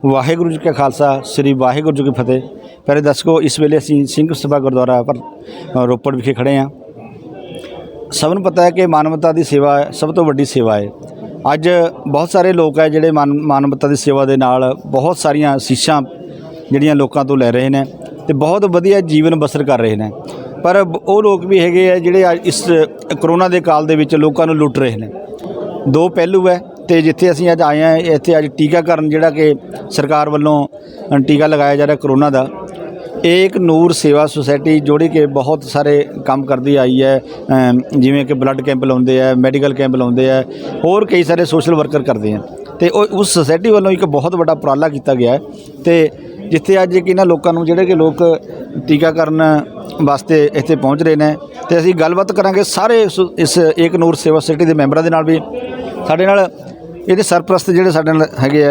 वाहिगुरू जी का खालसा श्री वाहिगुरू जी की फतेह। प्यारे दर्शकों, इस वेले असीं सिंह सभा गुरुद्वारा पर रोपड़ विखे खड़े हाँ। सबनूं पता है कि मानवता की सेवा सब तो वड्डी सेवा है। अज बहुत सारे लोग है जिहड़े मानवता की सेवा दे नाल बहुत सारियां सीशां जिहड़ियां लोकां तो लै रहे हैं ते बहुत वधिया जीवन बसर कर रहे हैं। पर वो लोग भी हैगे है जिहड़े अज इस करोना के काल दे विच लोकां नूं लुट रहे हैं। दो पहलू है तो जिथे असीं अज आए हैं, इत्थे अज टीकाकरण जिहड़ा कि सरकार वल्लों टीका लगाया जा रहा करोना का। एक नूर सेवा सोसाइटी जोड़ी के बहुत सारे काम करती आई है, जिमें कि ब्लड कैंप लाउंदे है, मैडिकल कैंप लाउंदे है, और कई सारे सोशल वर्कर करते हैं। तो उस सोसाइटी वालों एक बहुत बड़ा उपराला किया गया है। तो जिथे अज कि इन्हां लोकां नूं जिहड़े कि लोग टीकाकरण वास्ते इत्थे पहुँच रहे हैं, तो असीं गलबात करांगे सारे इस एक नूर सेवा सोसाइटी के मैंबरां दे नाल भी। साडे नाल ਇਹਦੇ सरप्रस्त ਜਿਹੜੇ ਸਾਡੇ ਨਾਲ ਹੈਗੇ ਆ।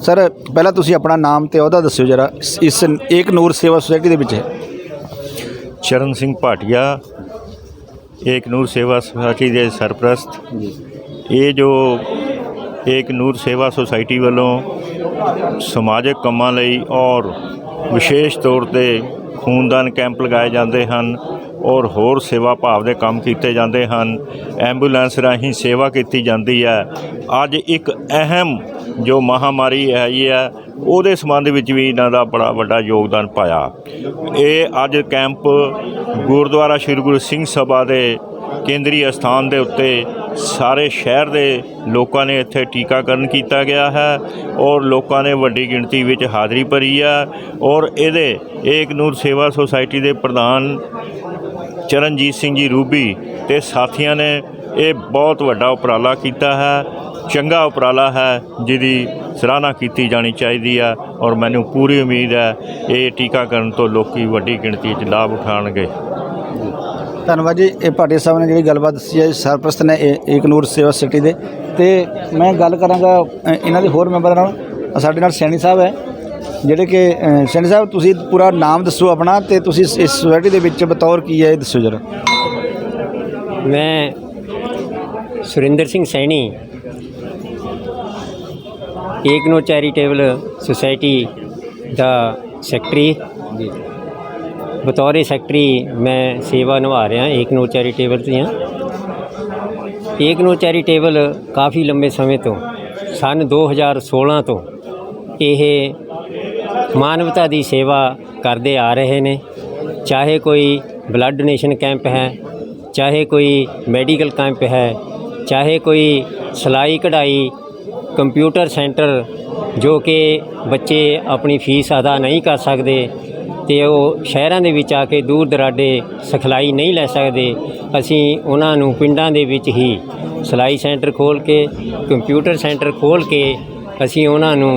सर ਪਹਿਲਾਂ ਤੁਸੀਂ ਆਪਣਾ ਨਾਮ ਤੇ ਅਹੁਦਾ ਦੱਸਿਓ ਜਰਾ ਇਸ ਏਕ ਨੂਰ सेवा सोसाइटी ਦੇ ਵਿੱਚ। चरण सिंह भाटिया, एक नूर सेवा सोसाइटी के सरप्रस्त। ये जो एक नूर सेवा सोसाइटी वालों समाजिक कामों लई और विशेष तौर पर खूनदान कैंप लगाए जाते हैं और होर सेवा भाव के काम किए जाते हैं, एंबूलेंस राही सेवा की जाती है। अज एक अहम जो महामारी आई है ਉਹਦੇ संबंध में भी इन्हों का बड़ा वड्डा योगदान पाया। ये अज कैंप गुरुद्वारा श्री गुरु सिंह सभा के केंद्रीय स्थान के उत्ते सारे शहर के लोगों ने इत्थे टीकाकरण किया गया है और लोगों ने वड्डी गिणती में हाज़री भरी है। और ये एक नूर सेवा सोसाइटी के प्रधान चरणजीत सिंह जी रूबी ते साथियों ने ये बहुत वड्डा उपराला किया है, चंगा उपराला है, जिहदी सराहना की जानी चाहिए है। और मैनूं पूरी उम्मीद है ये टीकाकरण तो लोग वड्डी गिणती च लाभ उठाएंगे। धन्यवाद जी। ये भाटिया साहब ने जी गलबात दसी है, सरप्रस्त ने एक नूर सेवा सोसाइटी के। तो मैं गल करांगा इन्हां दे होर मैंबर नाल। साडे नाल सैनी साहब है जिहड़े कि सैनी साहब तुसीं पूरा नाम दसो अपना ते तुसीं इस सोसाइटी दे विच बतौर की है दसो जरा। मैं सुरिंदर सिंह सैनी, एक नूर चैरिटेबल सोसाइटी का सैकटरी। बतौर सैकटरी मैं सेवा निभा रहा एक नूर चैरिटेबल दी। एक नूर चैरिटेबल काफ़ी लंबे समय तो सन 2016 तो यह मानवता की सेवा करते आ रहे हैं। चाहे कोई ब्लड डोनेशन कैंप है, चाहे कोई मेडिकल कैंप है, चाहे कोई सिलाई कढ़ाई कंप्यूटर सेंटर जो कि बच्चे अपनी फीस अदा नहीं कर सकते तो वो शहरों के विच आके दूर दराडे सिखलाई नहीं लै सकते, असी उन्होंने पिंडां दे विच ही सिलाई सेंटर खोल के कंप्यूटर सेंटर खोल के असी उन्होंने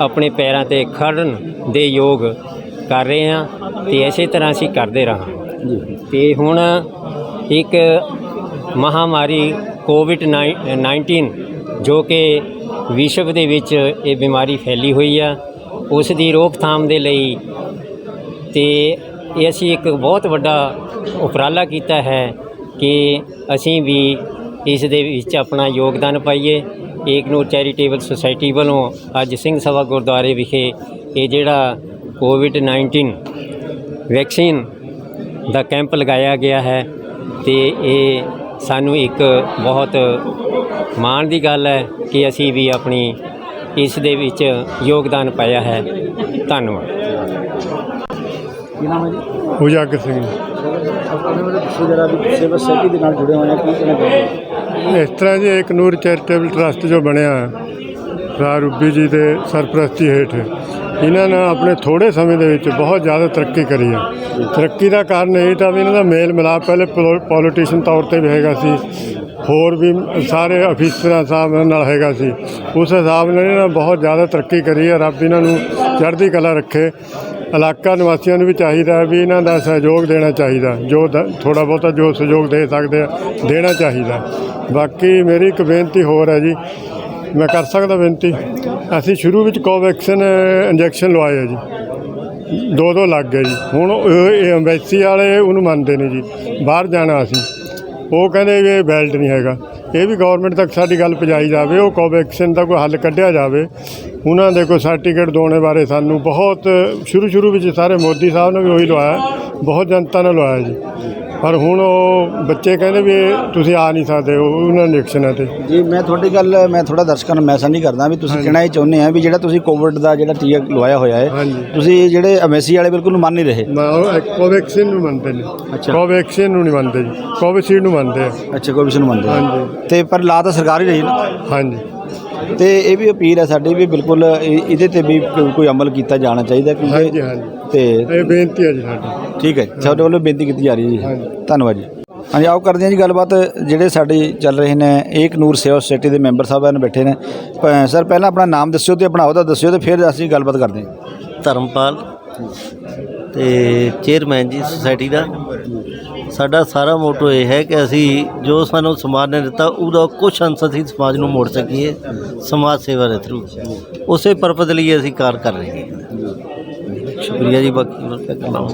अपने पैरों ते खड़न दे योग कर रहे हैं। तो इस तरह असी करते रहा। तो हुण एक महामारी कोविड-19 जो कि विश्व दे विच ये बीमारी फैली हुई है, उस दी रोकथाम दे लई ते असी एक बहुत वड्डा उपराला किया है कि असी भी इस दे विच अपना योगदान पाइए। एक नूर चैरिटेबल सोसाइटी वालों अज सिंह सभा गुरुद्वारे विखे ये जिहड़ा कोविड-19 वैक्सीन का कैंप लगाया गया है। तो ये सानू एक बहुत माण की गल है कि असी भी अपनी इस दे विच योगदान पाया है। धन्यवाद। उजागर सिंह सेवा सोसाइटी के नाल जुड़े हुए हैं, की कहना चाहोगे? इस तरह जी एक नूर चैरिटेबल ट्रस्ट जो बनया राज रूबी जी के सरप्रस्ती हेठ इन्होंने अपने थोड़े समय के विच बहुत ज़्यादा तरक्की करी है। तरक्की का कारण यही था भी इन्हों का मेल मिलाप पहले पॉलिटिशियन तौर पर भी हैगा सी, होर भी सारे अफिसर साहब नाल हैगा सी। उस हिसाब ने इन्होंने बहुत ज़्यादा तरक्की करी है। रब इन्हों चढ़ती कला रखे। इलाका निवासियों भी चाहिए भी इन्हों का सहयोग देना चाहिए, जो थोड़ा बहुता जो सहयोग दे सकते हैं देना चाहिए। बाकी मेरी एक बेनती होर है जी, मैं कर सकता बेनती। असी शुरू में कोवैक्सीन इंजैक्शन लवाए है जी, 2 लग गए जी। हुण एम्बैसी वाले उन्होंने मनते नहीं जी, बाहर जाना असी वो कहते ये वैलिड नहीं हैगा। ਇਹ ਵੀ ਗਵਰਨਮੈਂਟ ਤੱਕ ਸਾਡੀ ਗੱਲ ਪਹੁੰਚਾਈ ਜਾਵੇ, ਉਹ ਕੋਵੈਕਸਿਨ ਦਾ ਕੋਈ ਹੱਲ ਕੱਢਿਆ ਜਾਵੇ। ਉਹਨਾਂ ਦੇ ਕੋਈ ਸਰਟੀਫਿਕੇਟ ਦੋਣੇ ਬਾਰੇ ਸਾਨੂੰ ਬਹੁਤ ਸ਼ੁਰੂ ਵਿੱਚ ਸਾਰੇ ਮੋਦੀ ਸਾਹਿਬ ਨੇ ਵੀ ਉਹੀ ਲਵਾਇਆ, ਬਹੁਤ ਜਨਤਾ ਨੇ ਲਵਾਇਆ ਜੀ। ਪਰ ਹੁਣ ਉਹ ਬੱਚੇ ਕਹਿੰਦੇ ਵੀ ਤੁਸੀਂ ਆ ਨਹੀਂ ਸਕਦੇ ਉਹਨਾਂ ਇੰਜੈਕਸ਼ਨਾਂ 'ਤੇ। ਜੀ ਮੈਂ ਤੁਹਾਡੀ ਗੱਲ ਮੈਂ ਥੋੜਾ ਦਰਸ਼ਕਾਂ ਨੂੰ ਮੈਸੇਜ ਨਹੀਂ ਕਰਦਾ ਵੀ ਤੁਸੀਂ ਕਹਿਣਾ ਇਹ ਚਾਹੁੰਦੇ ਆ ਵੀ ਜਿਹੜਾ ਤੁਸੀਂ ਕੋਵਿਡ ਦਾ ਜਿਹੜਾ ਟੀਕਾ ਲਵਾਇਆ ਹੋਇਆ ਹੈ, ਤੁਸੀਂ ਜਿਹੜੇ ਐਮਐਸਸੀ ਵਾਲੇ ਬਿਲਕੁਲ ਮੰਨ ਨਹੀਂ ਰਹੇ। ਕੋਵੈਕਸਿਨ ਨੂੰ ਮੰਨਦੇ ਨੇ, ਅੱਛਾ। ਕੋਵੈਕਸਿਨ ਨੂੰ ਨਹੀਂ ਮੰਨਦੇ ਜੀ, ਕੋਵਿਸ਼ੀਲਡ ਨੂੰ ਮੰਨਦੇ ਆ। ਅੱਛਾ, ਕੋਵਿਡ ਨੂੰ ਮੰਨਦੇ ਹਾਂਜੀ। ਤੇ ਪਰ ਲਾ ਤਾਂ ਸਰਕਾਰ ਹੀ ਰਹੀ ਨਾ। ਹਾਂਜੀ। ਤੇ ਇਹ ਵੀ ਅਪੀਲ ਹੈ ਸਾਡੀ ਵੀ ਬਿਲਕੁਲ ਇਹਦੇ ਤੇ ਵੀ ਕੋਈ ਅਮਲ ਕੀਤਾ ਜਾਣਾ ਚਾਹੀਦਾ ਹਾਂਜੀ ਹਾਂਜੀ ਤੇ ਇਹ ਬੇਨਤੀ ਹੈ ਜੀ ਸਾਡੀ। ਠੀਕ ਹੈ, ਸਾਡੇ ਵੱਲੋਂ ਬੇਨਤੀ ਕੀਤੀ ਜਾ ਰਹੀ ਹੈ ਜੀ। ਧੰਨਵਾਦ ਜੀ। ਹਾਂਜੀ, ਆਓ ਕਰਦੇ ਹਾਂ ਜੀ ਗੱਲਬਾਤ ਜਿਹੜੇ ਸਾਡੇ ਚੱਲ ਰਹੇ ਨੇ ਏਕ ਨੂਰ ਸੇਵਾ ਸੁਸਾਇਟੀ ਦੇ ਮੈਂਬਰ ਸਾਹਿਬਾਨ ਬੈਠੇ ਨੇ। ਸਰ ਪਹਿਲਾਂ ਆਪਣਾ ਨਾਮ ਦੱਸਿਓ ਤੇ ਆਪਣਾ ਅਹੁਦਾ ਦੱਸਿਓ ਤੇ ਫਿਰ ਅਸੀਂ ਗੱਲਬਾਤ ਕਰਦੇ ਹਾਂ। ਧਰਮਪਾਲ ਤੇ ਚੇਅਰਮੈਨ ਜੀ ਸੁਸਾਇਟੀ ਦਾ। ਸਾਡਾ ਸਾਰਾ ਮੋਟੋ ਇਹ ਹੈ ਕਿ ਅਸੀਂ ਜੋ ਸਾਨੂੰ ਸਮਾਜ ਨੇ ਦਿੱਤਾ ਉਹਦਾ ਕੁਛ ਅੰਸ਼ ਅਸੀਂ ਸਮਾਜ ਨੂੰ ਮੋੜ ਸਕੀਏ ਸਮਾਜ ਸੇਵਾ ਦੇ ਥਰੂ। ਉਸੇ ਪਰਪਸ ਲਈ ਅਸੀਂ ਕਾਰ ਕਰ ਰਹੇ ਹਾਂ। ਸ਼ੁਕਰੀਆ ਜੀ। ਬਾਕੀ ਹੋਰ ਕਿਆ ਕਰਨਾ।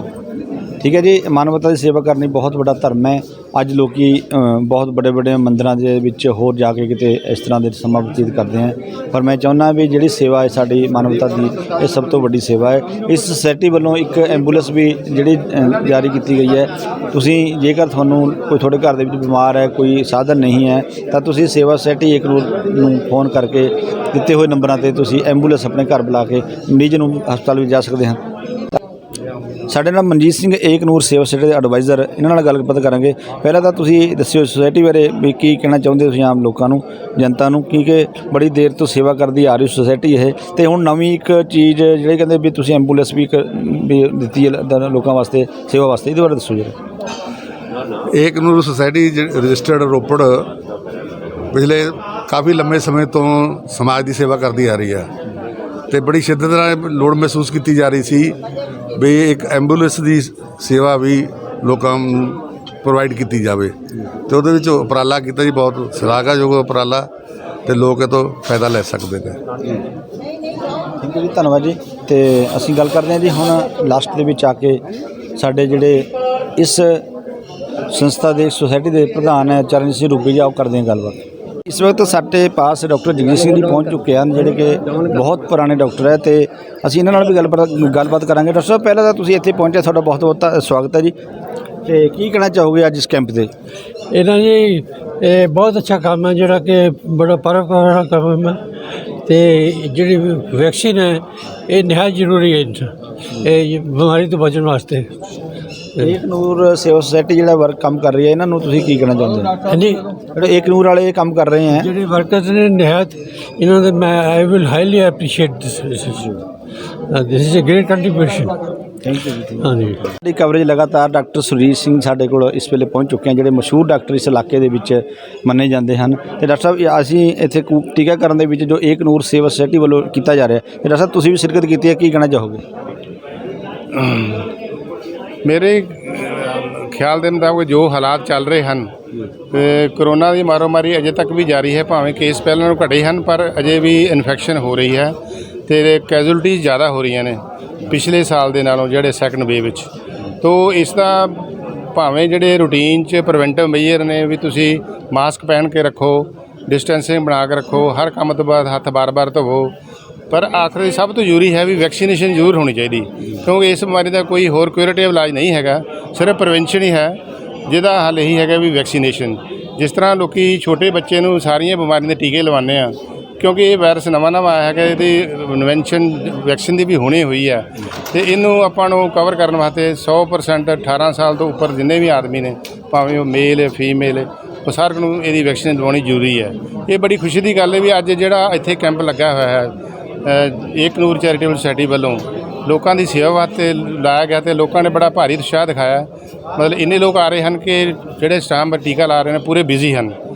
ਠੀਕ ਹੈ ਜੀ, ਮਾਨਵਤਾ ਦੀ ਸੇਵਾ ਕਰਨੀ ਬਹੁਤ ਵੱਡਾ ਧਰਮ ਹੈ। ਅੱਜ ਲੋਕੀ ਬਹੁਤ ਵੱਡੇ ਮੰਦਿਰਾਂ ਦੇ ਵਿੱਚ ਹੋਰ ਜਾ ਕੇ ਕਿਤੇ ਇਸ ਤਰ੍ਹਾਂ ਦੇ ਸਮਾਂ ਬਤੀਤ ਕਰਦੇ ਆ, ਪਰ ਮੈਂ ਚਾਹੁੰਦਾ ਵੀ ਜਿਹੜੀ ਸੇਵਾ ਹੈ ਸਾਡੀ ਮਾਨਵਤਾ ਦੀ, ਇਹ ਸਭ ਤੋਂ ਵੱਡੀ ਸੇਵਾ ਹੈ। ਇਸ ਸੁਸਾਇਟੀ ਵੱਲੋਂ ਇੱਕ ਐਂਬੂਲੈਂਸ ਵੀ ਜਿਹੜੀ ਜਾਰੀ ਕੀਤੀ ਗਈ ਹੈ। ਤੁਸੀਂ ਜੇਕਰ ਤੁਹਾਨੂੰ ਕੋਈ ਤੁਹਾਡੇ ਘਰ ਦੇ ਵਿੱਚ ਬਿਮਾਰ ਹੈ, ਕੋਈ ਸਾਧਨ ਨਹੀਂ ਹੈ, ਤਾਂ ਤੁਸੀਂ ਸੇਵਾ ਸੁਸਾਇਟੀ ਏਕ ਨੂਰ ਨੂੰ ਫੋਨ ਕਰਕੇ ਦਿੱਤੇ ਹੋਏ ਨੰਬਰਾਂ 'ਤੇ ਤੁਸੀਂ ਐਂਬੂਲੈਂਸ ਆਪਣੇ ਘਰ ਬੁਲਾ ਕੇ ਮਰੀਜ਼ ਨੂੰ ਹਸਪਤਾਲ ਵਿੱਚ ਜਾ ਸਕਦੇ ਹਨ। ਸਾਡੇ ਨਾਲ ਮਨਜੀਤ ਸਿੰਘ ਏਕ ਨੂਰ ਸੇਵਾ ਸੁਸਾਇਟੀ ਦੇ ਐਡਵਾਈਜ਼ਰ, ਇਹਨਾਂ ਨਾਲ ਗੱਲਬਾਤ ਕਰਾਂਗੇ। ਪਹਿਲਾਂ ਤਾਂ ਤੁਸੀਂ ਦੱਸਿਓ ਸੁਸਾਇਟੀ ਬਾਰੇ ਵੀ ਕੀ ਕਹਿਣਾ ਚਾਹੁੰਦੇ ਤੁਸੀਂ ਆਮ ਲੋਕਾਂ ਨੂੰ, ਜਨਤਾ ਨੂੰ, ਕਿਉਂਕਿ ਬੜੀ ਦੇਰ ਤੋਂ ਸੇਵਾ ਕਰਦੀ ਆ ਰਹੀ ਸੁਸਾਇਟੀ ਇਹ, ਤੇ ਹੁਣ ਨਵੀਂ ਇੱਕ ਚੀਜ਼ ਜਿਹੜੇ ਕਹਿੰਦੇ ਵੀ ਤੁਸੀਂ ਐਂਬੂਲੈਂਸ ਵੀ ਦਿੱਤੀ ਹੈ ਲੋਕਾਂ ਵਾਸਤੇ, ਸੇਵਾ ਵਾਸਤੇ, ਇਹਦੇ ਬਾਰੇ ਦੱਸੋ ਜਰਾ। ਏਕ ਨੂਰ ਸੁਸਾਇਟੀ ਰਜਿਸਟਰਡ ਰੋਪੜ ਪਿਛਲੇ ਕਾਫੀ ਲੰਬੇ ਸਮੇਂ ਤੋਂ ਸਮਾਜ ਦੀ ਸੇਵਾ ਕਰਦੀ ਆ ਰਹੀ ਹੈ ਤੇ ਬੜੀ ਸ਼ਿੱਦਤ ਨਾਲ ਲੋੜ ਮਹਿਸੂਸ ਕੀਤੀ ਜਾ ਰਹੀ ਸੀ ਵੀ ਇੱਕ ਐਂਬੂਲੈਂਸ ਦੀ ਸੇਵਾ ਵੀ ਲੋਕਾਂ ਨੂੰ ਪ੍ਰੋਵਾਈਡ ਕੀਤੀ ਜਾਵੇ, ਤੇ ਉਹਦੇ ਵਿੱਚ ਉਪਰਾਲਾ ਕੀਤਾ ਜੀ। ਬਹੁਤ ਸ਼ਲਾਘਾਯੋਗ ਉਪਰਾਲਾ ਤੇ ਲੋਕ ਇਹ ਤੋਂ ਫਾਇਦਾ ਲੈ ਸਕਦੇ ਨੇ। ਥੈਂਕ ਯੂ ਜੀ, ਧੰਨਵਾਦ ਜੀ। ਤੇ ਅਸੀਂ ਗੱਲ ਕਰਦੇ ਹਾਂ ਜੀ ਹੁਣ ਲਾਸਟ ਦੇ ਵਿੱਚ ਆ ਕੇ ਸਾਡੇ ਜਿਹੜੇ ਇਸ ਸੰਸਥਾ ਦੇ ਸੁਸਾਇਟੀ ਦੇ ਪ੍ਰਧਾਨ ਹੈ ਚਰਨ ਸਿੰਘ ਰੂਬੀ ਜੀ, ਆਓ ਕਰਦੇ ਹਾਂ ਗੱਲਬਾਤ। ਇਸ ਵਕਤ ਸਾਡੇ ਪਾਸ ਡਾਕਟਰ ਜਗਜੀਤ ਸਿੰਘ ਜੀ ਪਹੁੰਚ ਚੁੱਕੇ ਹਨ, ਜਿਹੜੇ ਕਿ ਬਹੁਤ ਪੁਰਾਣੇ ਡਾਕਟਰ ਹੈ, ਤੇ ਅਸੀਂ ਇਹਨਾਂ ਨਾਲ ਵੀ ਗੱਲਬਾਤ ਕਰਾਂਗੇ। ਡਾਕਟਰ ਸਾਹਿਬ, ਪਹਿਲਾਂ ਤਾਂ ਤੁਸੀਂ ਇੱਥੇ ਪਹੁੰਚੇ, ਤੁਹਾਡਾ ਬਹੁਤ ਬਹੁਤ ਸਵਾਗਤ ਹੈ ਜੀ। ਤੇ ਕੀ ਕਹਿਣਾ ਚਾਹੋਗੇ ਅੱਜ ਇਸ ਕੈਂਪ 'ਤੇ? ਇਹਨਾਂ ਜੀ ਇਹ ਬਹੁਤ ਅੱਛਾ ਕੰਮ ਹੈ, ਜਿਹੜਾ ਕਿ ਬੜਾ ਪਰੋਪਕਾਰੀ ਕੰਮ ਹੈ। ਤੇ ਜਿਹੜੀ ਵੈਕਸੀਨ ਹੈ ਇਹ ਨਿਹਾਇਤ ਜ਼ਰੂਰੀ ਹੈ ਇਹ ਬਿਮਾਰੀ ਤੋਂ ਬਚਣ ਵਾਸਤੇ। ਏਕ ਨੂਰ ਸੇਵਾ ਸੁਸਾਇਟੀ ਜਿਹੜਾ ਵਰਕ ਕੰਮ ਕਰ ਰਹੀ ਹੈ, ਇਹਨਾਂ ਨੂੰ ਤੁਸੀਂ ਕੀ ਕਹਿਣਾ ਚਾਹੁੰਦੇ ਹੋ? ਹਾਂਜੀ, ਜਿਹੜੇ ਏਕ ਨੂਰ ਵਾਲੇ ਇਹ ਕੰਮ ਕਰ ਰਹੇ ਹੈ, ਜਿਹੜੇ ਵਰਕਰਸ ਨੇ ਨਿਹਾਇਤ ਇਹਨਾਂ ਦੇ ਮੈਂ I will highly appreciate this is a great contribution. Thank you ji. ਹਾਂਜੀ, ਸਾਡੀ ਕਵਰੇਜ ਲਗਾਤਾਰ ਡਾਕਟਰ ਸੁਰਜੀਤ ਸਿੰਘ ਸਾਡੇ ਕੋਲ ਇਸ ਵੇਲੇ ਪਹੁੰਚ ਚੁੱਕੇ ਹਨ, ਜਿਹੜੇ ਮਸ਼ਹੂਰ ਡਾਕਟਰ ਇਸ ਇਲਾਕੇ ਦੇ ਵਿੱਚ ਮੰਨੇ ਜਾਂਦੇ ਹਨ। ਤੇ ਡਾਕਟਰ ਸਾਹਿਬ, ਅਸੀਂ ਇੱਥੇ ਟੀਕਾਕਰਨ ਦੇ ਵਿੱਚ ਜੋ ਏਕ ਨੂਰ ਸੇਵਾ ਸੁਸਾਇਟੀ ਵੱਲੋਂ ਕੀਤਾ ਜਾ ਰਿਹਾ ਹੈ, ਤੇ ਡਾਕਟਰ ਸਾਹਿਬ ਤੁਸੀਂ ਵੀ ਸ਼ਿਰਕਤ ਕੀਤੀ ਹੈ, ਕੀ ਕਹਿਣਾ ਚਾਹੋਗੇ? ਮੇਰੇ ਖਿਆਲ ਦੇ ਮੁਤਾਬਕ ਜੋ ਹਾਲਾਤ ਚੱਲ ਰਹੇ ਹਨ, ਕਰੋਨਾ ਦੀ ਮਾਰੋਮਾਰੀ ਅਜੇ ਤੱਕ ਵੀ ਜਾਰੀ ਹੈ। ਭਾਵੇਂ ਕੇਸ ਪਹਿਲਾਂ ਨਾਲੋਂ ਘਟੇ ਹਨ, ਪਰ ਅਜੇ ਵੀ ਇਨਫੈਕਸ਼ਨ ਹੋ ਰਹੀ ਹੈ ਤੇ ਕੈਜੂਅਲਟੀਜ਼ ਜ਼ਿਆਦਾ ਹੋ ਰਹੀਆਂ ਨੇ ਪਿਛਲੇ ਸਾਲ ਦੇ ਨਾਲੋਂ, ਜਿਹੜੇ ਸੈਕੰਡ ਵੇਵ ਵਿੱਚ। ਤੋ ਇਸ ਦਾ ਭਾਵੇਂ ਜਿਹੜੇ ਰੂਟੀਨ 'ਚ ਪ੍ਰੀਵੈਂਟਿਵ ਮੇਜਰ ਨੇ ਵੀ ਤੁਸੀਂ ਮਾਸਕ ਪਹਿਨ ਕੇ ਰੱਖੋ, ਡਿਸਟੈਂਸਿੰਗ ਬਣਾ ਕੇ ਰੱਖੋ, ਹਰ ਕੰਮ ਤੋਂ ਬਾਅਦ ਹੱਥ ਬਾਰ-ਬਾਰ ਧੋਵੋ, ਪਰ ਆਖਰੀ ਸਭ ਤੋਂ ਜ਼ਰੂਰੀ ਹੈ ਵੀ ਵੈਕਸੀਨੇਸ਼ਨ ਜ਼ਰੂਰ ਹੋਣੀ ਚਾਹੀਦੀ, ਕਿਉਂਕਿ ਇਸ ਬਿਮਾਰੀ ਦਾ ਕੋਈ ਹੋਰ ਕਿਊਰੇਟਿਵ ਇਲਾਜ ਨਹੀਂ ਹੈਗਾ, ਸਿਰਫ ਪ੍ਰੀਵੈਂਸ਼ਨ ਹੀ ਹੈ, ਜਿਹਦਾ ਹੱਲ ਇਹੀ ਹੈਗਾ ਵੀ ਵੈਕਸੀਨੇਸ਼ਨ। ਜਿਸ ਤਰ੍ਹਾਂ ਲੋਕੀ ਛੋਟੇ ਬੱਚੇ ਨੂੰ ਸਾਰੀਆਂ ਬਿਮਾਰੀਆਂ ਦੇ ਟੀਕੇ ਲਵਾਉਂਦੇ ਆ, ਕਿਉਂਕਿ ਇਹ ਵਾਇਰਸ ਨਵਾਂ ਆਇਆ ਹੈਗਾ, ਇਹਦੀ ਇਨਵੈਂਸ਼ਨ ਵੈਕਸੀਨ ਦੀ ਵੀ ਹੋਣੀ ਹੋਈ ਹੈ, ਤੇ ਇਹਨੂੰ ਆਪਾਂ ਨੂੰ ਕਵਰ ਕਰਨ ਵਾਸਤੇ 100% 18 ਸਾਲ ਤੋਂ ਉੱਪਰ ਜਿੰਨੇ ਵੀ ਆਦਮੀ ਨੇ, ਭਾਵੇਂ ਉਹ ਮੇਲ ਹੈ ਫੀਮੇਲ ਹੈ, ਉਹ ਸਾਰਿਆਂ ਨੂੰ ਇਹਦੀ ਵੈਕਸੀਨ ਦਵਾਉਣੀ ਜ਼ਰੂਰੀ ਹੈ। ਇਹ ਬੜੀ ਖੁਸ਼ੀ ਦੀ ਗੱਲ ਹੈ ਵੀ ਅੱਜ ਜਿਹੜਾ ਇੱਥੇ ਕੈਂਪ ਲੱਗਾ ਹੋਇਆ ਹੈ ਏਕ ਨੂਰ ਚੈਰੀਟੇਬਲ ਸੁਸਾਇਟੀ ਵੱਲੋਂ ਲੋਕਾਂ ਦੀ ਸੇਵਾ ਵਾਸਤੇ ਲਾਇਆ ਗਿਆ, ਤੇ ਲੋਕਾਂ ਨੇ ਬੜਾ ਭਾਰੀ ਉਤਸ਼ਾਹ ਦਿਖਾਇਆ। ਮਤਲਬ ਇੰਨੇ ਲੋਕ ਆ ਰਹੇ ਹਨ ਕਿ ਜਿਹੜੇ ਸਟਾਮ ਟੀਕਾ ਲਾ ਰਹੇ ਨੇ ਪੂਰੇ ਬਿਜ਼ੀ ਹਨ।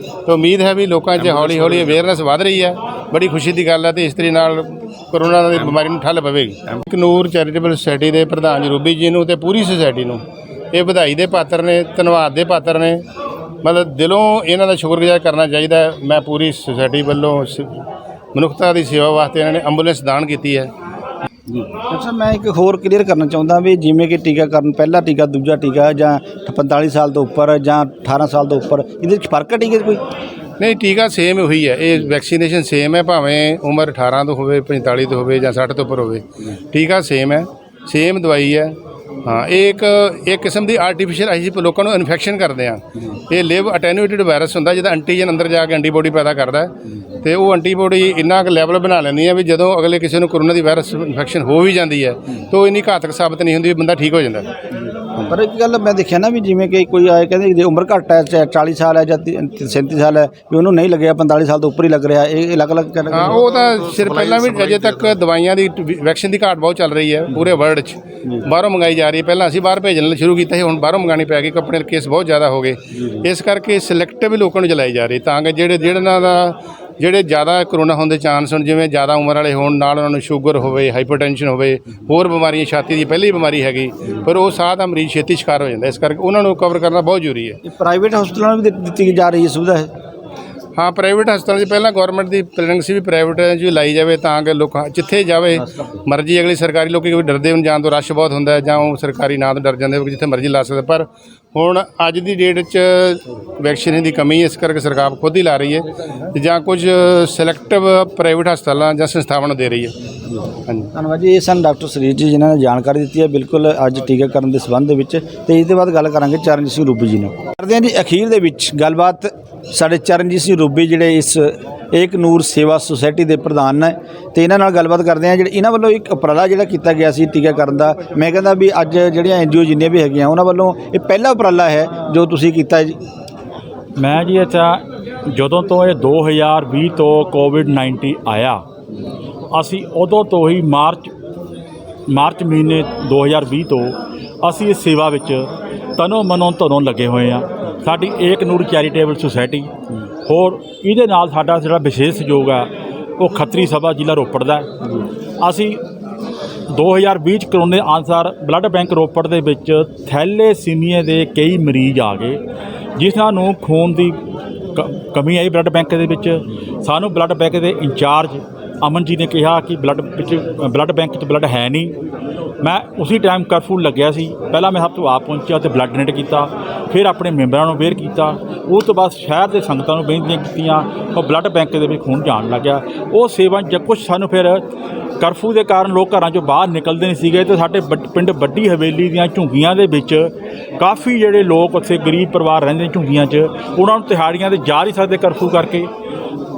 ਤਾਂ ਉਮੀਦ ਹੈ ਵੀ ਲੋਕਾਂ 'ਚ ਹੌਲੀ ਹੌਲੀ ਅਵੇਅਰਨੈਸ ਵੱਧ ਰਹੀ ਹੈ, ਬੜੀ ਖੁਸ਼ੀ ਦੀ ਗੱਲ ਹੈ, ਤੇ ਇਸ ਤਰੀਕੇ ਨਾਲ ਕਰੋਨਾ ਦੀ ਬਿਮਾਰੀ ਨੂੰ ਠੱਲ ਪਵੇਗੀ। ਏਕ ਨੂਰ ਚੈਰੀਟੇਬਲ ਸੁਸਾਇਟੀ ਦੇ ਪ੍ਰਧਾਨ ਜੀ ਰੂਬੀ ਜੀ ਨੂੰ ਤੇ ਪੂਰੀ ਸੁਸਾਇਟੀ ਨੂੰ ਇਹ ਵਧਾਈ ਦੇ ਪਾਤਰ ਨੇ, ਧੰਨਵਾਦ ਦੇ ਪਾਤਰ ਨੇ। ਮਤਲਬ ਦਿਲੋਂ ਇਹਨਾਂ ਦਾ ਸ਼ੁਕਰਗੁਜ਼ਾਰ ਕਰਨਾ ਚਾਹੀਦਾ। ਮੈਂ ਪੂਰੀ ਸੁਸਾਇਟੀ ਵੱਲੋਂ ਮਨੁੱਖਤਾ ਦੀ ਸੇਵਾ ਵਾਸਤੇ ਇਹਨਾਂ ਨੇ ਐਂਬੂਲੈਂਸ ਦਾਨ ਕੀਤੀ ਹੈ। ਡਾਕਟਰ ਸਾਹਿਬ, ਮੈਂ ਇੱਕ ਹੋਰ ਕਲੀਅਰ ਕਰਨਾ ਚਾਹੁੰਦਾ ਵੀ ਜਿਵੇਂ ਕਿ ਟੀਕਾਕਰਨ, ਪਹਿਲਾ ਟੀਕਾ, ਦੂਜਾ ਟੀਕਾ, ਜਾਂ 45 ਸਾਲ ਤੋਂ ਉੱਪਰ ਜਾਂ 18 ਸਾਲ ਤੋਂ ਉੱਪਰ, ਇਹਦੇ ਵਿੱਚ ਫਰਕ ਹੈ ਟੀਕੇ 'ਚ ਕੋਈ? ਨਹੀਂ, ਟੀਕਾ ਸੇਮ ਉਹੀ ਹੈ, ਇਹ ਵੈਕਸੀਨੇਸ਼ਨ ਸੇਮ ਹੈ, ਭਾਵੇਂ ਉਮਰ 18 ਤੋਂ ਹੋਵੇ, 45 ਤੋਂ ਹੋਵੇ ਜਾਂ 60 ਤੋਂ ਉੱਪਰ ਹੋਵੇ, ਟੀਕਾ ਸੇਮ ਹੈ, ਸੇਮ ਦਵਾਈ ਹੈ। ਹਾਂ, ਇਹ ਇੱਕ ਕਿਸਮ ਦੀ ਆਰਟੀਫਿਸ਼ੀਅਲ ਅਸੀਂ ਲੋਕਾਂ ਨੂੰ ਇਨਫੈਕਸ਼ਨ ਕਰਦੇ ਹਾਂ। ਇਹ ਲਿਵ ਅਟੈਨੂਏਟਿਡ ਵਾਇਰਸ ਹੁੰਦਾ, ਜਿਹਦਾ ਐਂਟੀਜਨ ਅੰਦਰ ਜਾ ਕੇ ਐਂਟੀਬੋਡੀ ਪੈਦਾ ਕਰਦਾ ਹੈ, ਤੇ ਉਹ ਐਂਟੀਬੋਡੀ ਇੰਨਾ ਕੁ ਲੈਵਲ ਬਣਾ ਲੈਂਦੀ ਹੈ ਵੀ ਜਦੋਂ ਅਗਲੇ ਕਿਸੇ ਨੂੰ ਕਰੋਨਾ ਦੀ ਵਾਇਰਸ ਇਨਫੈਕਸ਼ਨ ਹੋ ਵੀ ਜਾਂਦੀ ਹੈ ਤਾਂ ਉਹ ਇੰਨੀ ਘਾਤਕ ਸਾਬਤ ਨਹੀਂ ਹੁੰਦੀ, ਬੰਦਾ ਠੀਕ ਹੋ ਜਾਂਦਾ। ਪਰ ਇੱਕ ਗੱਲ ਮੈਂ ਦੇਖਿਆ ਨਾ ਵੀ ਜਿਵੇਂ ਕਿ ਕੋਈ ਆਏ ਕਹਿੰਦੇ ਜੇ ਉਮਰ ਘੱਟ ਹੈ, ਚਾਹੇ 40 ਸਾਲ ਹੈ ਜਾਂ 37 ਸਾਲ ਹੈ, ਵੀ ਉਹਨੂੰ ਨਹੀਂ ਲੱਗਿਆ, 45 ਸਾਲ ਤੋਂ ਉੱਪਰ ਹੀ ਲੱਗ ਰਿਹਾ, ਇਹ ਅਲੱਗ-ਅਲੱਗ ਹਾਂ, ਉਹ ਤਾਂ ਸਿਰ ਪਹਿਲਾਂ ਵੀ ਅਜੇ ਤੱਕ ਦਵਾਈਆਂ ਦੀ ਵੈਕਸੀਨ ਦੀ ਘਾਟ ਬਹੁਤ ਚੱਲ ਰਹੀ ਹੈ ਪੂਰੇ ਵਰਲਡ 'ਚ, ਬਾਹਰੋਂ ਮੰਗਾਈ ਜਾ ਰਹੀ ਹੈ। ਪਹਿਲਾਂ ਅਸੀਂ ਬਾਹਰ ਭੇਜਣ ਸ਼ੁਰੂ ਕੀਤਾ ਸੀ, ਹੁਣ ਬਾਹਰੋਂ ਮੰਗਾਉਣੀ ਪੈ ਗਈ, ਆਪਣੇ ਕੇਸ ਬਹੁਤ ਜ਼ਿਆਦਾ ਹੋ ਗਏ, ਇਸ ਕਰਕੇ ਸਿਲੈਕਟਿਵ ਲੋਕਾਂ ਨੂੰ ਚਲਾਈ ਜਾ ਰਹੀ, ਤਾਂ ਕਿ ਜਿਹੜੇ ਜ਼ਿਆਦਾ ਕਰੋਨਾ ਹੋਣ ਦੇ ਚਾਂਸ ਹੋਣ, ਜਿਵੇਂ ਜ਼ਿਆਦਾ ਉਮਰ ਵਾਲੇ ਹੋਣ, ਨਾਲ ਉਹਨਾਂ ਨੂੰ ਸ਼ੂਗਰ ਹੋਵੇ, ਹਾਈਪਰਟੈਂਸ਼ਨ ਹੋਵੇ, ਹੋਰ ਬਿਮਾਰੀਆਂ, ਛਾਤੀ ਦੀ ਪਹਿਲੀ ਬਿਮਾਰੀ ਹੈਗੀ, ਪਰ ਉਹ ਸਾਹ ਦਾ ਮਰੀਜ਼ ਛੇਤੀ ਸ਼ਿਕਾਰ ਹੋ ਜਾਂਦਾ, ਇਸ ਕਰਕੇ ਉਹਨਾਂ ਨੂੰ ਕਵਰ ਕਰਨਾ ਬਹੁਤ ਜ਼ਰੂਰੀ ਹੈ। ਪ੍ਰਾਈਵੇਟ ਹਸਪਤਾਲਾਂ ਨੂੰ ਵੀ ਦਿੱਤੀ ਜਾ ਰਹੀ ਹੈ ਸੁਵਿਧਾ ਹੈ। ਹਾਂ, ਪ੍ਰਾਈਵੇਟ ਹਸਪਤਾਲਾਂ 'ਚ ਪਹਿਲਾਂ ਗੌਰਮੈਂਟ ਦੀ ਪਲੈਨਿੰਗ ਸੀ ਵੀ ਪ੍ਰਾਈਵੇਟ 'ਚ ਲਾਈ ਜਾਵੇ, ਤਾਂ ਕਿ ਲੋਕ ਜਿੱਥੇ ਜਾਵੇ ਮਰਜ਼ੀ, ਅਗਲੀ ਸਰਕਾਰੀ ਲੋਕੀ ਕੋਈ ਡਰਦੇ ਹੋਣ ਜਾਣ ਤੋਂ, ਰਸ਼ ਬਹੁਤ ਹੁੰਦਾ ਜਾਂ ਉਹ ਸਰਕਾਰੀ ਨਾਂ ਤੋਂ ਡਰ ਜਾਂਦੇ ਜਿੱਥੇ ਮਰਜ਼ੀ ਲਾ ਸਕਦੇ, ਪਰ ਹੁਣ ਅੱਜ ਦੀ ਡੇਟ 'ਚ ਵੈਕਸੀਨ ਦੀ ਕਮੀ ਹੈ, ਇਸ ਕਰਕੇ ਸਰਕਾਰ ਖੁਦ ਹੀ ਲਾ ਰਹੀ ਹੈ ਜਾਂ ਕੁਝ ਸਿਲੈਕਟਿਵ ਪ੍ਰਾਈਵੇਟ ਹਸਪਤਾਲਾਂ ਜਾਂ ਸੰਸਥਾਵਾਂ ਨੂੰ ਦੇ ਰਹੀ ਹੈ। ਹਾਂਜੀ, ਧੰਨਵਾਦ ਜੀ। ਇਹ ਸਨ ਡਾਕਟਰ ਸੁਰਜੀਤ ਜੀ ਜਿਨ੍ਹਾਂ ਨੇ ਜਾਣਕਾਰੀ ਦਿੱਤੀ ਹੈ ਬਿਲਕੁਲ ਅੱਜ ਟੀਕਾਕਰਨ ਦੇ ਸੰਬੰਧ ਦੇ ਵਿੱਚ, ਤੇ ਇਸ ਦੇ ਬਾਅਦ ਗੱਲ ਕਰਾਂਗੇ ਚਰਨਜੀਤ ਸਿੰਘ ਰੂਬੀ ਜੀ ਨਾਲ। ਕਰਦੇ ਹਾਂ ਜੀ ਅਖੀਰ ਦੇ ਵਿੱਚ ਗੱਲਬਾਤ ਸਾਡੇ ਚਰਨਜੀਤ ਸਿੰਘ ਰੂਬੀ ਜਿਹੜੇ ਇਸ ਏਕ ਨੂਰ ਸੇਵਾ ਸੁਸਾਇਟੀ ਦੇ ਪ੍ਰਧਾਨ ਨੇ, ਤੇ ਇਹਨਾਂ ਨਾਲ ਗੱਲਬਾਤ ਕਰਦੇ ਹਾਂ। ਜਿਹੜੇ ਇਹਨਾਂ ਵੱਲੋਂ ਇੱਕ ਉਪਰਾਲਾ ਜਿਹੜਾ ਕੀਤਾ ਗਿਆ ਸੀ ਟੀਕਾਕਰਨ ਦਾ, ਮੈਂ ਕਹਿੰਦਾ ਵੀ ਅੱਜ ਜਿਹੜੀਆਂ NGO ਜਿੰਨੀਆਂ ਵੀ ਹੈਗੀਆਂ ਉਹਨਾਂ ਵੱਲੋਂ ਇਹ ਪਹਿਲਾ ਉਪਰਾਲਾ ਹੈ ਜੋ ਤੁਸੀਂ ਕੀਤਾ ਹੈ ਜੀ। ਮੈਂ ਜੀ ਅੱਛਾ, ਜਦੋਂ ਤੋਂ ਇਹ 2020 ਤੋਂ ਕੋਵਿਡ-19 ਆਇਆ, ਅਸੀਂ ਉਦੋਂ ਤੋਂ ਹੀ ਮਾਰਚ ਮਹੀਨੇ 2020 ਤੋਂ ਅਸੀਂ ਇਸ ਸੇਵਾ ਵਿੱਚ ਤਨੋਂ ਮਨੋਂ ਧਨੋਂ ਲੱਗੇ ਹੋਏ ਹਾਂ। ਸਾਡੀ ਏਕ ਨੂਰ ਚੈਰੀਟੇਬਲ ਸੁਸਾਇਟੀ, ਹੋਰ ਇਹਦੇ ਨਾਲ ਸਾਡਾ ਜਿਹੜਾ ਵਿਸ਼ੇਸ਼ ਸਹਿਯੋਗ ਆ ਉਹ ਖੱਤਰੀ ਸਭਾ ਜ਼ਿਲ੍ਹਾ ਰੋਪੜ ਦਾ। ਅਸੀਂ 2020 'ਚ ਕਰੋਨੇ ਅਨੁਸਾਰ ਬਲੱਡ ਬੈਂਕ ਰੋਪੜ ਦੇ ਵਿੱਚ ਥੈਲੇਸੀਮੀਆ ਦੇ ਕਈ ਮਰੀਜ਼ ਆ ਗਏ, ਜਿਨ੍ਹਾਂ ਨੂੰ ਖੂਨ ਦੀ ਕਮੀ ਆਈ ਬਲੱਡ ਬੈਂਕ ਦੇ ਵਿੱਚ। ਸਾਨੂੰ ਬਲੱਡ ਬੈਂਕ ਦੇ ਇੰਚਾਰਜ ਅਮਨ ਜੀ ਨੇ ਕਿਹਾ ਕਿ ਬਲੱਡ ਬੈਂਕ 'ਚ ਬਲੱਡ ਹੈ ਨਹੀਂ। ਮੈਂ ਉਸੇ ਟਾਈਮ ਕਰਫਿਊ ਲੱਗਿਆ ਸੀ, ਪਹਿਲਾਂ ਮੈਂ ਸਭ ਤੋਂ ਆਪ ਪਹੁੰਚਿਆ ਅਤੇ ਬਲੱਡ ਡੋਨੇਟ ਕੀਤਾ, ਫਿਰ ਆਪਣੇ ਮੈਂਬਰਾਂ ਨੂੰ ਅਵੇਅਰ ਕੀਤਾ, ਉਸ ਤੋਂ ਬਾਅਦ ਸ਼ਹਿਰ ਦੇ ਸੰਗਤਾਂ ਨੂੰ ਬੇਨਤੀਆਂ ਕੀਤੀਆਂ, ਉਹ ਬਲੱਡ ਬੈਂਕ ਦੇ ਵਿੱਚ ਖੂਨ ਜਾਣ ਲੱਗਿਆ। ਉਹ ਸੇਵਾ ਜਾਂ ਕੁਛ ਸਾਨੂੰ ਫਿਰ ਕਰਫਿਊ ਦੇ ਕਾਰਨ ਲੋਕ ਘਰਾਂ 'ਚੋਂ ਬਾਹਰ ਨਿਕਲਦੇ ਨਹੀਂ ਸੀਗੇ, ਅਤੇ ਸਾਡੇ ਪਿੰਡ ਵੱਡੀ ਹਵੇਲੀ ਦੀਆਂ ਝੁੱਗੀਆਂ ਦੇ ਵਿੱਚ ਕਾਫੀ ਜਿਹੜੇ ਲੋਕ ਉੱਥੇ ਗਰੀਬ ਪਰਿਵਾਰ ਰਹਿੰਦੇ ਝੁੱਗੀਆਂ 'ਚ, ਉਹਨਾਂ ਨੂੰ ਦਿਹਾੜੀਆਂ 'ਤੇ ਜਾ ਨਹੀਂ ਸਕਦੇ ਕਰਫਿਊ ਕਰਕੇ।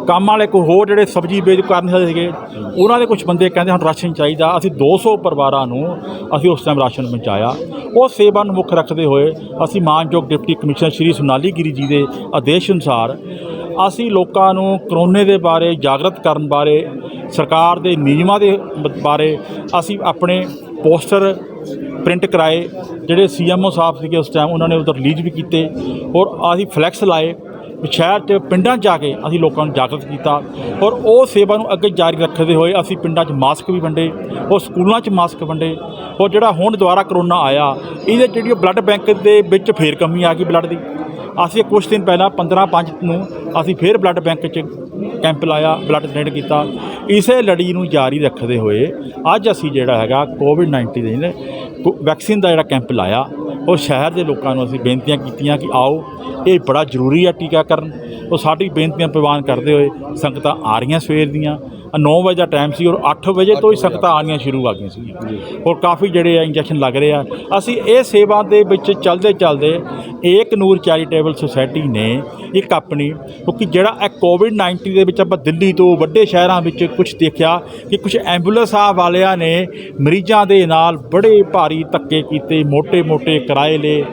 ਕੰਮ ਵਾਲੇ ਕੋਈ ਹੋਰ ਜਿਹੜੇ ਸਬਜ਼ੀ ਵੇਚ ਕਰ ਨਹੀਂ ਸਕਦੇ ਸੀਗੇ, ਉਹਨਾਂ ਦੇ ਕੁਝ ਬੰਦੇ ਕਹਿੰਦੇ ਹੁਣ ਰਾਸ਼ਨ ਚਾਹੀਦਾ। ਅਸੀਂ 200 ਪਰਿਵਾਰਾਂ ਨੂੰ ਅਸੀਂ ਉਸ ਟਾਈਮ ਰਾਸ਼ਨ ਪਹੁੰਚਾਇਆ। ਉਹ ਸੇਵਾ ਨੂੰ ਮੁੱਖ ਰੱਖਦੇ ਹੋਏ ਅਸੀਂ ਮਾਨਯੋਗ ਡਿਪਟੀ ਕਮਿਸ਼ਨਰ ਸ਼੍ਰੀ ਸੋਨਾਲੀ ਗਿਰੀ ਜੀ ਦੇ ਆਦੇਸ਼ ਅਨੁਸਾਰ ਅਸੀਂ ਲੋਕਾਂ ਨੂੰ ਕਰੋਨੇ ਦੇ ਬਾਰੇ ਜਾਗਰਤ ਕਰਨ ਬਾਰੇ, ਸਰਕਾਰ ਦੇ ਨਿਯਮਾਂ ਦੇ ਬਾਰੇ ਅਸੀਂ ਆਪਣੇ ਪੋਸਟਰ ਪ੍ਰਿੰਟ ਕਰਾਏ। ਜਿਹੜੇ CMO ਸਾਹਿਬ ਸੀਗੇ ਉਸ ਟਾਈਮ, ਉਹਨਾਂ ਨੇ ਉਧਰ ਰਿਲੀਜ਼ ਵੀ ਕੀਤੇ, ਔਰ ਅਸੀਂ ਫਲੈਕਸ ਲਾਏ ਸ਼ਹਿਰ 'ਚ, ਪਿੰਡਾਂ 'ਚ ਜਾ ਕੇ ਅਸੀਂ ਲੋਕਾਂ ਨੂੰ ਜਾਗਰਤ ਕੀਤਾ। ਔਰ ਉਹ ਸੇਵਾ ਨੂੰ ਅੱਗੇ ਜਾਰੀ ਰੱਖਦੇ ਹੋਏ ਅਸੀਂ ਪਿੰਡਾਂ 'ਚ ਮਾਸਕ ਵੀ ਵੰਡੇ, ਔਰ ਸਕੂਲਾਂ 'ਚ ਮਾਸਕ ਵੰਡੇ। ਔਰ ਜਿਹੜਾ ਹੁਣ ਦੁਬਾਰਾ ਕਰੋਨਾ ਆਇਆ, ਇਹਦੇ ਜਿਹੜੀ ਬਲੱਡ ਬੈਂਕ ਦੇ ਵਿੱਚ ਫੇਰ ਕਮੀ ਆ ਗਈ ਬਲੱਡ ਦੀ। ਅਸੀਂ ਕੁਝ ਦਿਨ ਪਹਿਲਾਂ 15/5 ਨੂੰ ਅਸੀਂ ਫੇਰ ਬਲੱਡ ਬੈਂਕ 'ਚ ਕੈਂਪ ਲਾਇਆ, ਬਲੱਡ ਡੋਨੇਟ ਕੀਤਾ। ਇਸੇ ਲੜੀ ਨੂੰ ਜਾਰੀ ਰੱਖਦੇ ਹੋਏ ਅੱਜ ਅਸੀਂ ਜਿਹੜਾ ਹੈਗਾ ਕੋਵਿਡ-19 ਦੇ ਵੈਕਸੀਨ ਦਾ ਜਿਹੜਾ ਕੈਂਪ ਲਾਇਆ, ਉਹ ਸ਼ਹਿਰ ਦੇ ਲੋਕਾਂ ਨੂੰ ਅਸੀਂ ਬੇਨਤੀਆਂ ਕੀਤੀਆਂ ਕਿ ਆਓ, ਇਹ ਬੜਾ ਜ਼ਰੂਰੀ ਹੈ ਟੀਕਾਕਰਨ। ਉਹ ਸਾਡੀ ਬੇਨਤੀਆਂ ਪ੍ਰਵਾਨ ਕਰਦੇ ਹੋਏ ਸੰਗਤਾਂ ਆ ਰਹੀਆਂ ਸਵੇਰ ਦੀਆਂ। 9 ਵਜੇ ਦਾ ਟਾਈਮ ਸੀ, ਔਰ 8 ਵਜੇ ਤੋਂ ਹੀ ਸੰਗਤਾਂ ਆਉਣੀਆਂ ਸ਼ੁਰੂ ਆ ਗਈਆਂ ਸੀਗੀਆਂ, ਔਰ ਕਾਫੀ ਜਿਹੜੇ ਆ ਇੰਜੈਕਸ਼ਨ ਲੱਗ ਰਹੇ ਆ। ਅਸੀਂ ਇਹ ਸੇਵਾ ਦੇ ਵਿੱਚ ਚੱਲਦੇ ਏਕ ਨੂਰ ਚੈਰੀਟੇਬਲ ਸੁਸਾਇਟੀ ਨੇ ਇੱਕ ਆਪਣੀ, ਕਿਉਂਕਿ ਜਿਹੜਾ ਇਹ ਕੋਵਿਡ-19 ਦੇ ਵਿੱਚ ਆਪਾਂ ਦਿੱਲੀ ਤੋਂ ਵੱਡੇ ਸ਼ਹਿਰਾਂ ਵਿੱਚ ਕੁਝ ਦੇਖਿਆ ਕਿ ਕੁਝ ਐਂਬੂਲੈਂਸਾਂ ਵਾਲਿਆਂ ਨੇ ਮਰੀਜ਼ਾਂ ਦੇ ਨਾਲ ਬੜੇ ਭਾਰੀ ਧੱਕੇ ਕੀਤੇ, ਮੋਟੇ ਕਿਰਾਏ ਲਏ।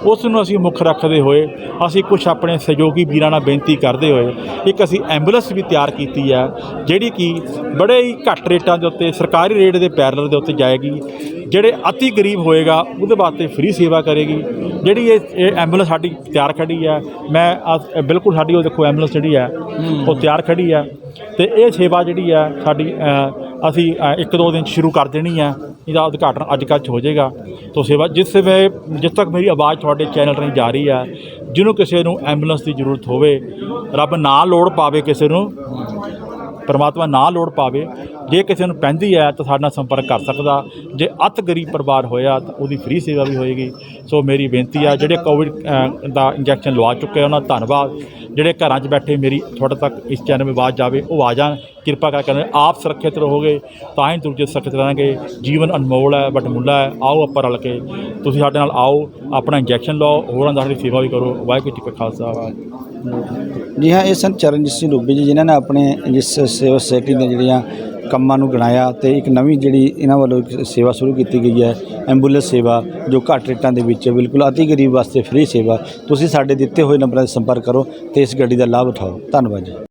ਉਸ ਨੂੰ ਅਸੀਂ ਮੁੱਖ ਰੱਖਦੇ ਹੋਏ ਅਸੀਂ ਕੁਝ ਆਪਣੇ ਸਹਿਯੋਗੀ ਵੀਰਾਂ ਨਾਲ ਬੇਨਤੀ ਕਰਦੇ ਹੋਏ ਇੱਕ ਅਸੀਂ ਐਂਬੂਲੈਂਸ ਵੀ ਤਿਆਰ ਕੀਤੀ ਹੈ, ਜਿਹੜੀ ਕਿ ਬੜੇ ਹੀ ਘੱਟ ਰੇਟਾਂ ਦੇ ਉੱਤੇ, ਸਰਕਾਰੀ ਰੇਟ ਦੇ ਪੈਰਲਰ ਦੇ ਉੱਤੇ ਜਾਏਗੀ। ਜਿਹੜੇ ਅਤੀ ਗਰੀਬ ਹੋਏਗਾ ਉਹਦੇ ਵਾਸਤੇ ਫ੍ਰੀ ਸੇਵਾ ਕਰੇਗੀ। ਜਿਹੜੀ ਇਹ ਐਂਬੂਲੈਂਸ ਸਾਡੀ ਤਿਆਰ ਖੜੀ ਹੈ, ਮੈਂ ਬਿਲਕੁਲ ਸਾਡੀ ਉਹ ਦੇਖੋ ਐਂਬੂਲੈਂਸ ਜਿਹੜੀ ਹੈ ਉਹ ਤਿਆਰ ਖੜੀ ਹੈ, ਅਤੇ ਇਹ ਸੇਵਾ ਜਿਹੜੀ ਹੈ ਸਾਡੀ ਅਸੀਂ 1-2 ਦਿਨ 'ਚ ਸ਼ੁਰੂ ਕਰ ਦੇਣੀ ਹੈ। ਇਹਦਾ ਉਦਘਾਟਨ ਅੱਜ ਕੱਲ੍ਹ 'ਚ ਹੋ ਜਾਏਗਾ। ਤੋਂ ਸੇਵਾ ਜਿਸ ਤੱਕ ਮੇਰੀ ਆਵਾਜ਼ ਤੁਹਾਡੇ ਚੈਨਲ ਰਾਹੀਂ ਜਾ ਰਹੀ ਹੈ, ਜਿਹਨੂੰ ਕਿਸੇ ਨੂੰ ਐਂਬੂਲੈਂਸ ਦੀ ਜ਼ਰੂਰਤ ਹੋਵੇ, ਰੱਬ ਨਾ ਲੋੜ ਪਾਵੇ ਕਿਸੇ ਨੂੰ, ਪਰਮਾਤਮਾ ਨਾ ਲੋੜ ਪਾਵੇ, ਜੇ ਕਿਸੇ ਨੂੰ ਪੈਂਦੀ ਹੈ ਤਾਂ ਸਾਡੇ ਨਾਲ ਸੰਪਰਕ ਕਰ ਸਕਦਾ। ਜੇ ਅਤ ਗਰੀਬ ਪਰਿਵਾਰ ਹੋਇਆ ਤਾਂ ਉਹਦੀ ਫ੍ਰੀ ਸੇਵਾ ਵੀ ਹੋਏਗੀ। ਸੋ ਮੇਰੀ ਬੇਨਤੀ ਆ, ਜਿਹੜੇ ਕੋਵਿਡ ਦਾ ਇੰਜੈਕਸ਼ਨ ਲਵਾ ਚੁੱਕੇ ਉਹਨਾਂ ਦਾ ਧੰਨਵਾਦ। ਜਿਹੜੇ ਘਰਾਂ 'ਚ ਬੈਠੇ ਮੇਰੀ ਤੁਹਾਡੇ ਤੱਕ ਇਸ ਚੈਨਲ ਵਿੱਚ ਆਵਾਜ਼ ਜਾਵੇ, ਉਹ ਆ ਜਾਣ। ਕਿਰਪਾ ਕਰਕੇ ਆਪ ਸੁਰੱਖਿਅਤ ਰਹੋਗੇ ਤਾਂ ਹੀ ਦੂਜੇ ਸੁਰੱਖਿਅਤ ਰਹਾਂਗੇ। ਜੀਵਨ ਅਨਮੋਲ ਹੈ, ਵਡਮੁੱਲਾ ਹੈ। ਆਓ ਆਪਾਂ ਰਲ ਕੇ, ਤੁਸੀਂ ਸਾਡੇ ਨਾਲ ਆਓ, ਆਪਣਾ ਇੰਜੈਕਸ਼ਨ ਲਓ, ਹੋਰਾਂ ਦੀ ਸੇਵਾ ਵੀ ਕਰੋ। ਵਾਹਿਗੁਰੂ ਜੀ ਕਾ ਖਾਲਸਾ। ਜੀ ਹਾਂ, ਇਹ ਸਨ ਚਰਨਜੀਤ ਸਿੰਘ ਰੂਬੀ ਜੀ, ਜਿਨ੍ਹਾਂ ਨੇ ਆਪਣੇ ਜਿਸ ਸੇਵਾ ਸੁਸਾਇਟੀ ਦੀਆਂ ਜਿਹੜੀਆਂ ਕੰਮਾਂ ਨੂੰ ਗਿਣਾਇਆ ਤੇ ਇੱਕ ਨਵੀਂ ਜਿਹੜੀ ਇਹਨਾਂ ਵੱਲੋਂ ਇੱਕ ਸੇਵਾ ਸ਼ੁਰੂ ਕੀਤੀ ਗਈ ਹੈ, ਐਂਬੂਲੈਂਸ ਸੇਵਾ, ਜੋ ਘੱਟ ਰੇਟਾਂ ਦੇ ਵਿੱਚ ਬਿਲਕੁਲ ਅਤੀ ਗਰੀਬ ਵਾਸਤੇ ਫ੍ਰੀ ਸੇਵਾ। ਤੁਸੀਂ ਸਾਡੇ ਦਿੱਤੇ ਹੋਏ ਨੰਬਰਾਂ 'ਤੇ ਸੰਪਰਕ ਕਰੋ ਤੇ ਇਸ ਗੱਡੀ ਦਾ ਲਾਭ ਉਠਾਓ। ਧੰਨਵਾਦ ਜੀ।